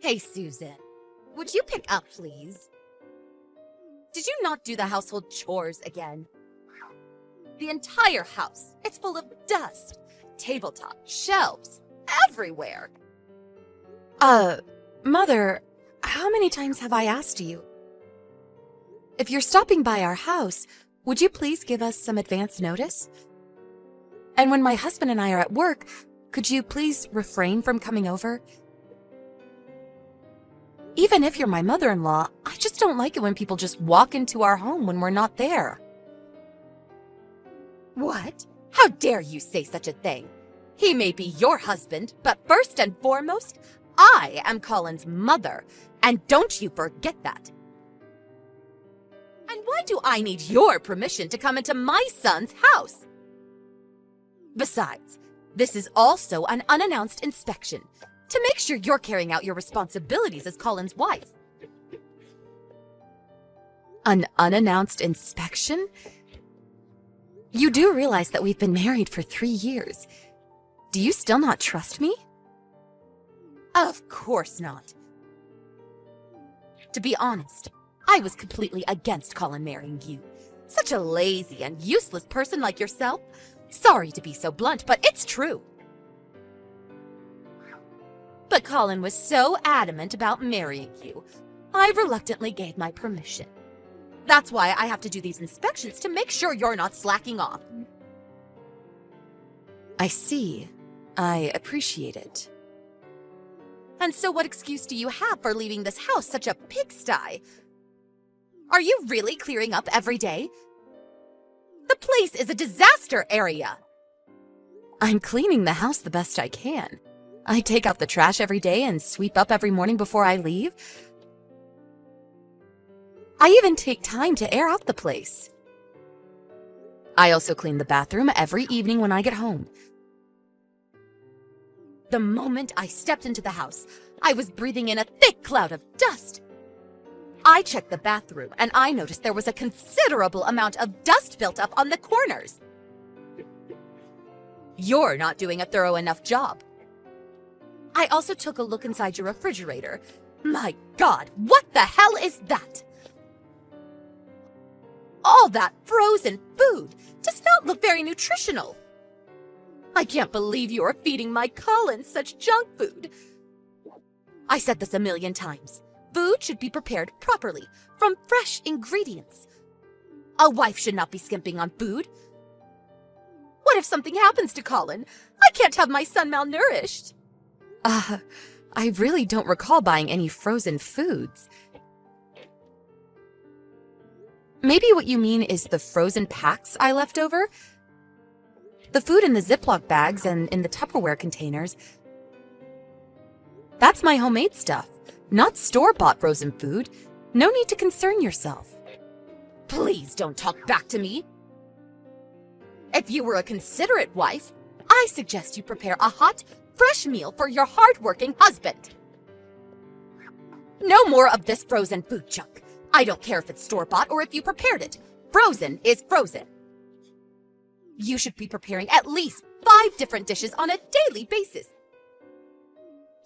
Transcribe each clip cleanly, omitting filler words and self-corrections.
Hey, Susan. Would you pick up, please? Did you not do the household chores again? The entire house, it's full of dust. Tabletop, shelves, everywhere. Mother, how many times have I asked you? If you're stopping by our house, would you please give us some advance notice? And when my husband and I are at work, could you please refrain from coming over? Even if you're my mother-in-law, I just don't like it when people just walk into our home when we're not there. What? How dare you say such a thing? He may be your husband, but first and foremost, I am Colin's mother, and don't you forget that. And why do I need your permission to come into my son's house? Besides, this is also an unannounced inspection, to make sure you're carrying out your responsibilities as Colin's wife. An unannounced inspection? You do realize that we've been married for 3 years. Do you still not trust me? Of course not. To be honest, I was completely against Colin marrying you. Such a lazy and useless person like yourself. Sorry to be so blunt, but it's true. But Colin was so adamant about marrying you, I reluctantly gave my permission. That's why I have to do these inspections to make sure you're not slacking off. I see. I appreciate it. And so what excuse do you have for leaving this house such a pigsty? Are you really clearing up every day? The place is a disaster area. I'm cleaning the house the best I can. I take out the trash every day and sweep up every morning before I leave. I even take time to air out the place. I also clean the bathroom every evening when I get home. The moment I stepped into the house, I was breathing in a thick cloud of dust. I checked the bathroom and I noticed there was a considerable amount of dust built up on the corners. You're not doing a thorough enough job. I also took a look inside your refrigerator. My God, what the hell is that? All that frozen food does not look very nutritional. I can't believe you are feeding my Colin such junk food. I said this a million times. Food should be prepared properly, from fresh ingredients. A wife should not be skimping on food. What if something happens to Colin? I can't have my son malnourished. I really don't recall buying any frozen foods. Maybe what you mean is the frozen packs I left over? The food in the Ziploc bags and in the Tupperware containers. That's my homemade stuff, not store-bought frozen food. No need to concern yourself. Please don't talk back to me. If you were a considerate wife, I suggest you prepare a hot, fresh meal for your hard-working husband. No more of this frozen food junk. I don't care if it's store-bought or if you prepared it. Frozen is frozen. You should be preparing at least 5 different dishes on a daily basis.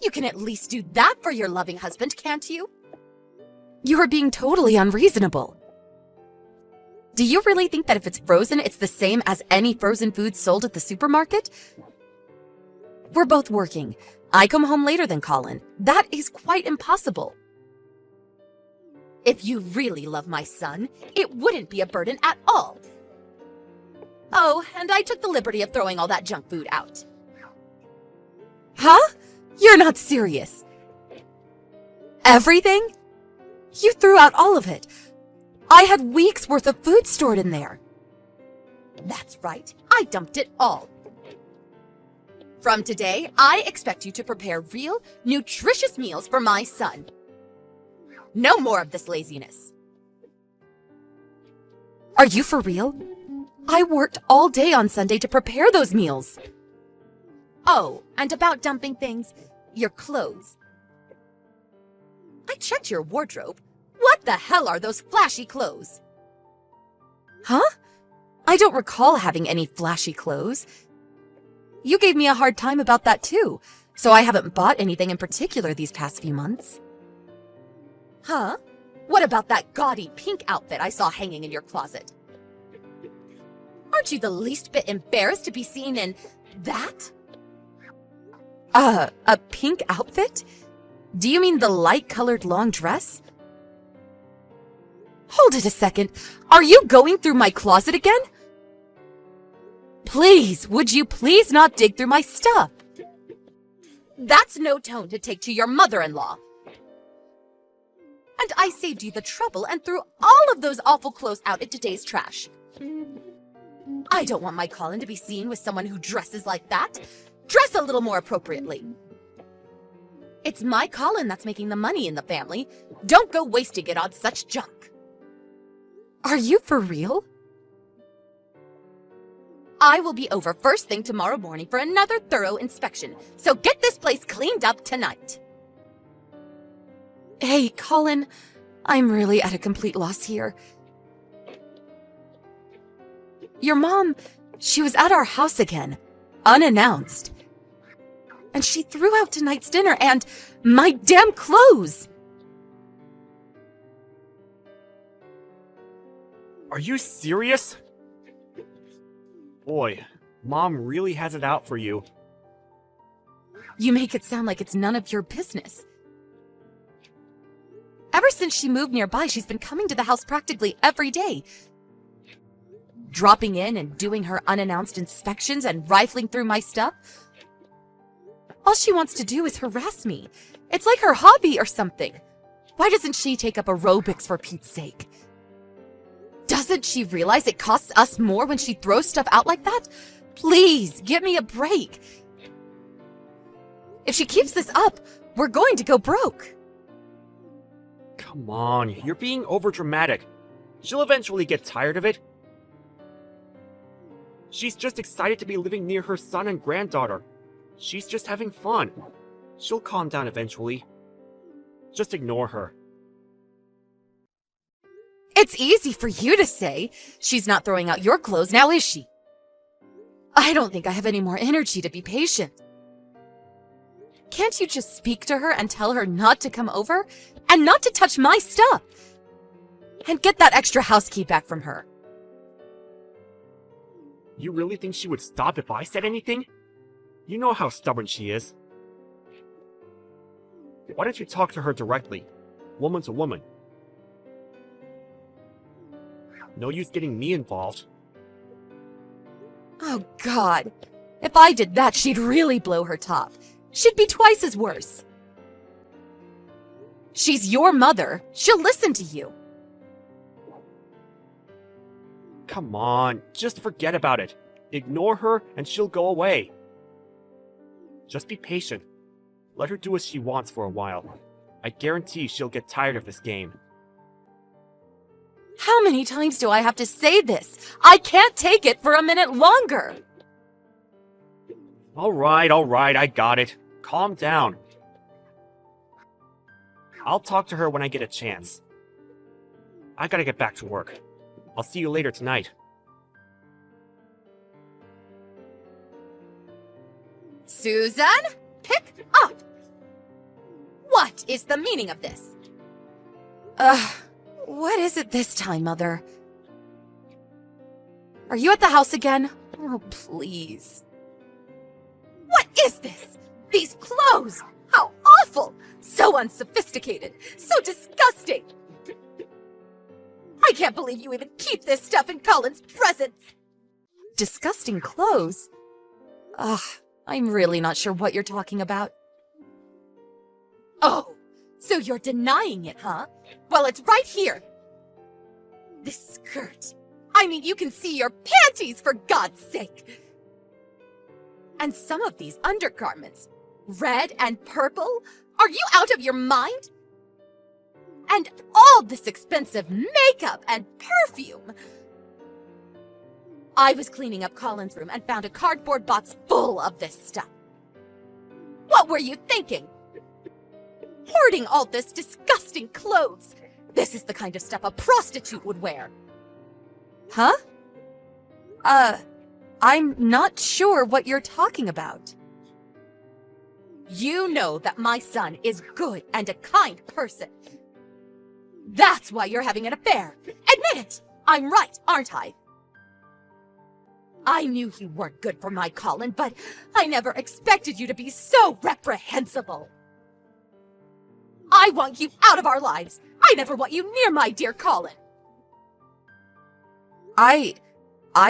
You can at least do that for your loving husband, can't you? You are being totally unreasonable. Do you really think that if it's frozen, it's the same as any frozen food sold at the supermarket? We're both working. I come home later than Colin. That is quite impossible. If you really love my son, it wouldn't be a burden at all. Oh, and I took the liberty of throwing all that junk food out. Huh? You're not serious. Everything? You threw out all of it. I had weeks worth of food stored in there. That's right. I dumped it all. From today, I expect you to prepare real, nutritious meals for my son. No more of this laziness. Are you for real? I worked all day on Sunday to prepare those meals. Oh, and about dumping things, your clothes. I checked your wardrobe. What the hell are those flashy clothes? Huh? I don't recall having any flashy clothes. You gave me a hard time about that too. so I haven't bought anything in particular these past few months. Huh? What about that gaudy pink outfit I saw hanging in your closet? Aren't you the least bit embarrassed to be seen in that? A pink outfit? Do you mean the light-colored long dress? Hold it a second. Are you going through my closet again? Please, would you please not dig through my stuff? That's no tone to take to your mother-in-law. And I saved you the trouble and threw all of those awful clothes out in today's trash. I don't want my Colin to be seen with someone who dresses like that. Dress a little more appropriately. It's my Colin that's making the money in the family. Don't go wasting it on such junk. Are you for real? I will be over first thing tomorrow morning for another thorough inspection, so get this place cleaned up tonight. Hey, Colin, I'm really at a complete loss here. Your mom, she was at our house again, unannounced. And she threw out tonight's dinner and my damn clothes! Are you serious? Boy, Mom really has it out for you. You make it sound like it's none of your business. Ever since she moved nearby, she's been coming to the house practically every day. Dropping in and doing her unannounced inspections and rifling through my stuff. All she wants to do is harass me. It's like her hobby or something. Why doesn't she take up aerobics for Pete's sake? Doesn't she realize it costs us more when she throws stuff out like that? Please, give me a break. If she keeps this up, we're going to go broke. Come on, you're being overdramatic. She'll eventually get tired of it. She's just excited to be living near her son and granddaughter. She's just having fun. She'll calm down eventually. Just ignore her. It's easy for you to say. She's not throwing out your clothes now, is she? I don't think I have any more energy to be patient. Can't you just speak to her and tell her not to come over and not to touch my stuff? And get that extra house key back from her. You really think she would stop if I said anything? You know how stubborn she is. Why don't you talk to her directly, woman to woman? No use getting me involved. Oh, God. If I did that, she'd really blow her top. She'd be twice as worse. She's your mother. She'll listen to you. Come on, just forget about it. Ignore her and she'll go away. Just be patient. Let her do as she wants for a while. I guarantee she'll get tired of this game. How many times do I have to say this? I can't take it for a minute longer. Alright, I got it. Calm down. I'll talk to her when I get a chance. I gotta get back to work. I'll see you later tonight. Susan, pick up! What is the meaning of this? What is it this time, Mother? Are you at the house again? Oh, please. What is this? These clothes! How awful! So unsophisticated! So disgusting! I can't believe you even keep this stuff in Colin's presence! Disgusting clothes? Ugh, I'm really not sure what you're talking about. Oh, so you're denying it, huh? Well, it's right here. This skirt. I mean, you can see your panties, for God's sake. And some of these undergarments, red and purple. Are you out of your mind? And all this expensive makeup and perfume. I was cleaning up Colin's room and found a cardboard box full of this stuff. What were you thinking? Hoarding all this disgusting clothes. This is the kind of stuff a prostitute would wear. Huh? I'm not sure what you're talking about. You know that my son is good and a kind person. That's why you're having an affair. Admit it! I'm right, aren't I? I knew you weren't good for my Colin, but I never expected you to be so reprehensible. I want you out of our lives. I never want you near my dear Colin. I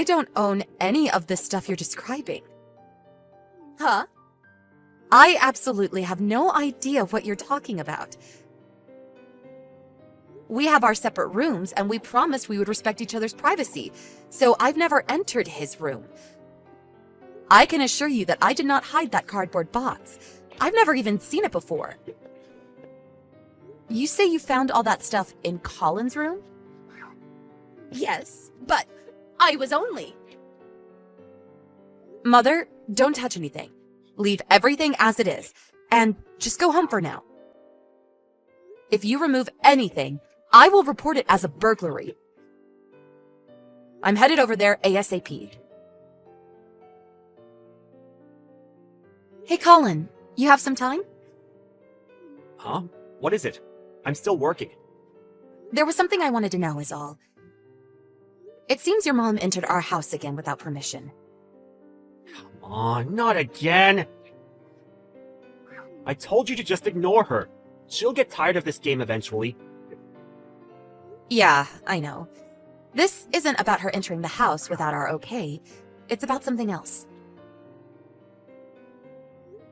don't own any of the stuff you're describing. Huh? I absolutely have no idea what you're talking about. We have our separate rooms, and we promised we would respect each other's privacy, so I've never entered his room. I can assure you that I did not hide that cardboard box. I've never even seen it before. You say you found all that stuff in Colin's room? Yes, but I was only... Mother, don't touch anything. Leave everything as it is, and just go home for now. If you remove anything, I will report it as a burglary. I'm headed over there ASAP. Hey, Colin, you have some time? Huh? What is it? I'm still working. There was something I wanted to know is all. It seems your mom entered our house again without permission. Come on, not again! I told you to just ignore her. She'll get tired of this game eventually. Yeah, I know. This isn't about her entering the house without our okay. It's about something else.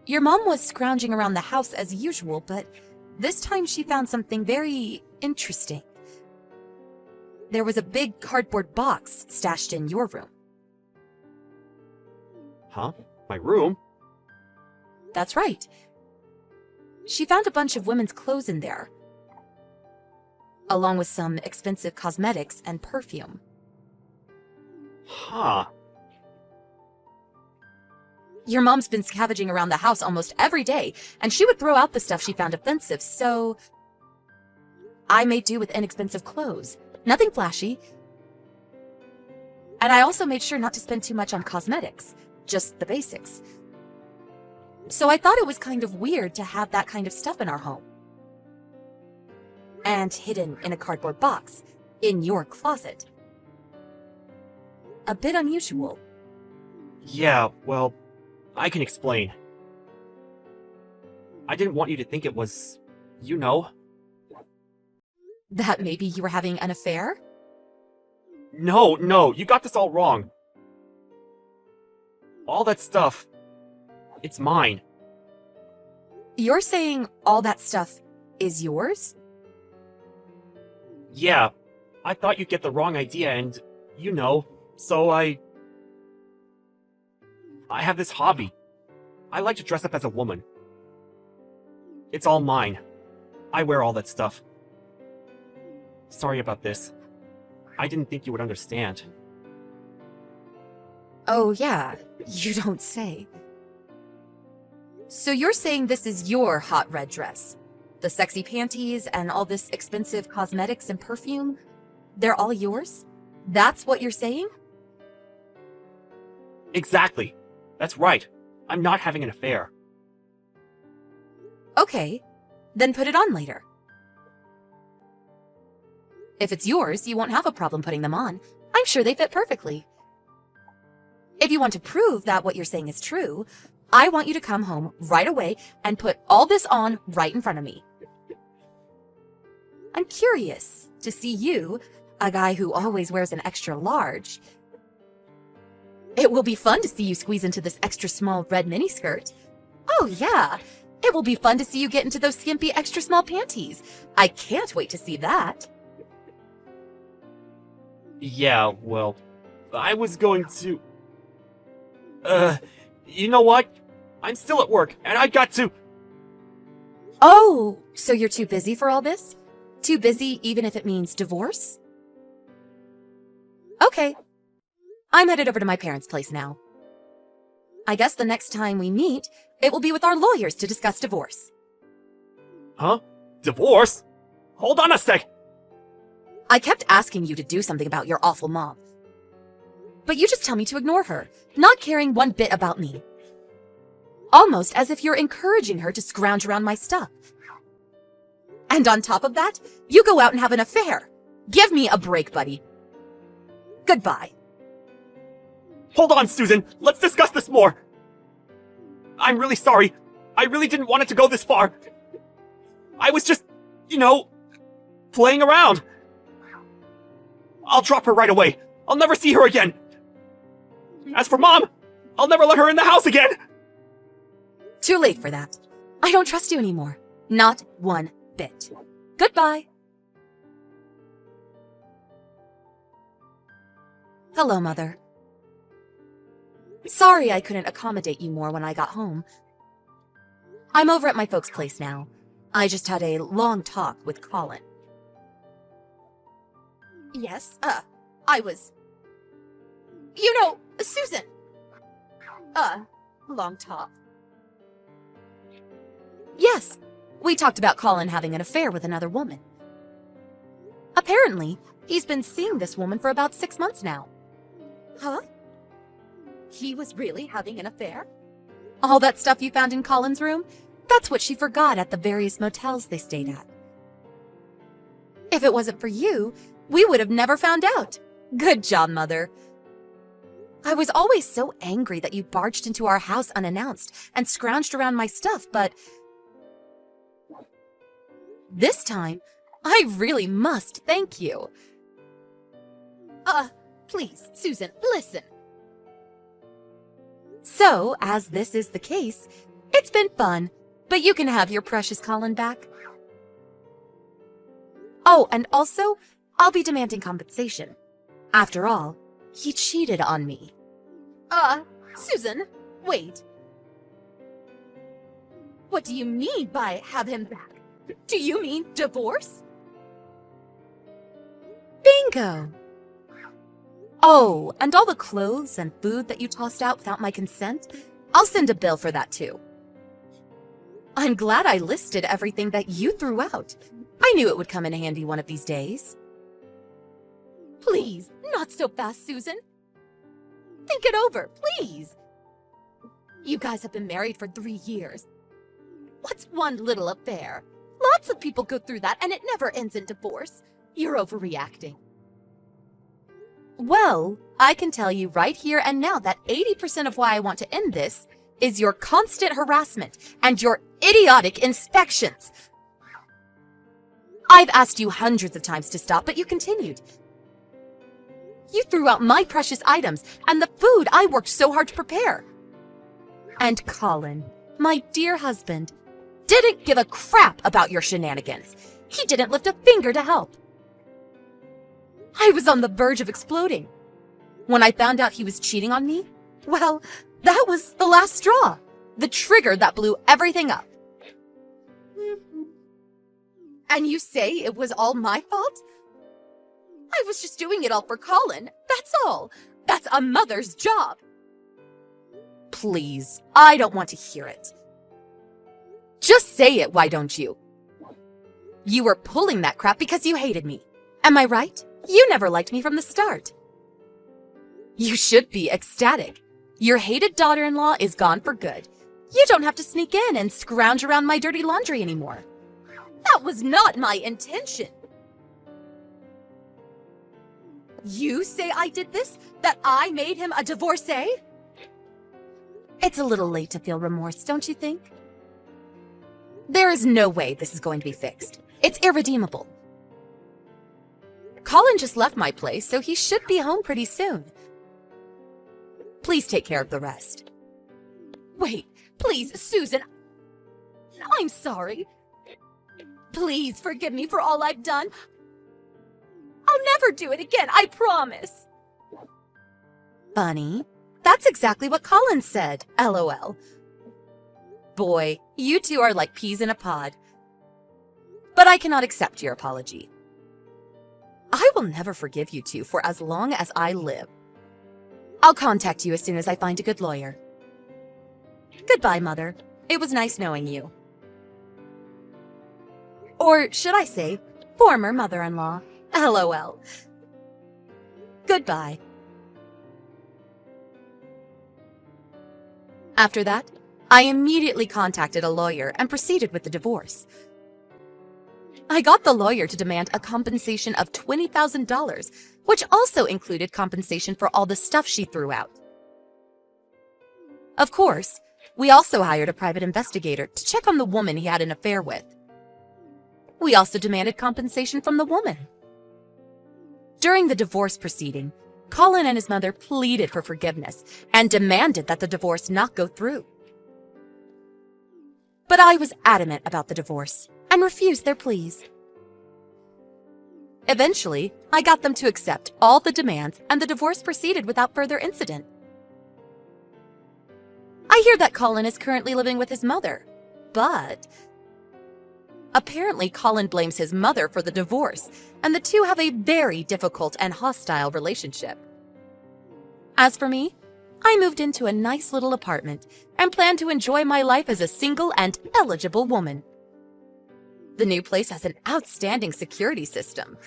Your mom was scrounging around the house as usual, but this time she found something very interesting. There was a big cardboard box stashed in your room. Huh? My room? That's right. She found a bunch of women's clothes in there, along with some expensive cosmetics and perfume. Huh. Your mom's been scavenging around the house almost every day, and she would throw out the stuff she found offensive, so I made do with inexpensive clothes. Nothing flashy. And I also made sure not to spend too much on cosmetics, just the basics. So I thought it was kind of weird to have that kind of stuff in our home. And hidden in a cardboard box, in your closet. A bit unusual. Yeah, well, I can explain. I didn't want you to think it was, you know. That maybe you were having an affair? No, you got this all wrong. All that stuff, it's mine. You're saying all that stuff is yours? Yeah, I thought you'd get the wrong idea and, you know, so I have this hobby. I like to dress up as a woman. It's all mine. I wear all that stuff. Sorry about this. I didn't think you would understand. Oh yeah, you don't say. So you're saying this is your hot red dress? The sexy panties and all this expensive cosmetics and perfume? They're all yours? That's what you're saying? Exactly. That's right. I'm not having an affair. Okay, then put it on later. If it's yours, you won't have a problem putting them on. I'm sure they fit perfectly. If you want to prove that what you're saying is true, I want you to come home right away and put all this on right in front of me. I'm curious to see you, a guy who always wears an extra large. It will be fun to see you squeeze into this extra small red miniskirt. Oh yeah, it will be fun to see you get into those skimpy extra small panties. I can't wait to see that. Yeah, well, I was going to... you know what? I'm still at work, and I got to... Oh, so you're too busy for all this? Too busy even if it means divorce? Okay. I'm headed over to my parents' place now. I guess the next time we meet, it will be with our lawyers to discuss divorce. Huh? Divorce? Hold on a sec! I kept asking you to do something about your awful mom. But you just tell me to ignore her, not caring one bit about me. Almost as if you're encouraging her to scrounge around my stuff. And on top of that, you go out and have an affair. Give me a break, buddy. Goodbye. Hold on, Susan! Let's discuss this more! I'm really sorry. I really didn't want it to go this far. I was just, playing around. I'll drop her right away. I'll never see her again. As for Mom, I'll never let her in the house again! Too late for that. I don't trust you anymore. Not one bit. Goodbye. Hello, Mother. Sorry I couldn't accommodate you more when I got home. I'm over at my folks' place now. I just had a long talk with Colin. Yes, I was... Susan! Long talk. Yes, we talked about Colin having an affair with another woman. Apparently, he's been seeing this woman for about 6 months now. Huh? He was really having an affair? All that stuff you found in Colin's room? That's what she forgot at the various motels they stayed at. If it wasn't for you, we would have never found out. Good job, Mother. I was always so angry that you barged into our house unannounced and scrounged around my stuff, but this time, I really must thank you. Please, Susan, listen. So, as this is the case, it's been fun, but you can have your precious Colin back. Oh, and also, I'll be demanding compensation. After all, he cheated on me. Susan, wait. What do you mean by have him back? Do you mean divorce? Bingo! Oh, and all the clothes and food that you tossed out without my consent, I'll send a bill for that too. I'm glad I listed everything that you threw out. I knew it would come in handy one of these days. Please, not so fast, Susan. Think it over, please. You guys have been married for 3 years. What's one little affair? Lots of people go through that and it never ends in divorce. You're overreacting. Well, I can tell you right here and now that 80% of why I want to end this is your constant harassment and your idiotic inspections. I've asked you hundreds of times to stop, but you continued. You threw out my precious items and the food I worked so hard to prepare. And Colin, my dear husband, didn't give a crap about your shenanigans. He didn't lift a finger to help. I was on the verge of exploding. When I found out he was cheating on me, well, that was the last straw. The trigger that blew everything up. And you say it was all my fault? I was just doing it all for Colin, that's all. That's a mother's job. Please, I don't want to hear it. Just say it, why don't you? You were pulling that crap because you hated me. Am I right? You never liked me from the start. You should be ecstatic. Your hated daughter-in-law is gone for good. You don't have to sneak in and scrounge around my dirty laundry anymore. That was not my intention. You say I did this? That I made him a divorcee? It's a little late to feel remorse, don't you think? There is no way this is going to be fixed. It's irredeemable. Colin just left my place, so he should be home pretty soon. Please take care of the rest. Wait, please, Susan. I'm sorry. Please forgive me for all I've done. I'll never do it again, I promise. Funny. That's exactly what Colin said, LOL. Boy, you two are like peas in a pod. But I cannot accept your apology. I will never forgive you two for as long as I live. I'll contact you as soon as I find a good lawyer. Goodbye, Mother. It was nice knowing you. Or should I say, former mother-in-law. LOL. Goodbye. After that, I immediately contacted a lawyer and proceeded with the divorce. I got the lawyer to demand a compensation of $20,000, which also included compensation for all the stuff she threw out. Of course, we also hired a private investigator to check on the woman he had an affair with. We also demanded compensation from the woman. During the divorce proceeding, Colin and his mother pleaded for forgiveness and demanded that the divorce not go through. But I was adamant about the divorce and refused their pleas. Eventually, I got them to accept all the demands and the divorce proceeded without further incident. I hear that Colin is currently living with his mother, but apparently Colin blames his mother for the divorce, and the two have a very difficult and hostile relationship. As for me, I moved into a nice little apartment and plan to enjoy my life as a single and eligible woman. The new place has an outstanding security system.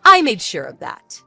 I made sure of that.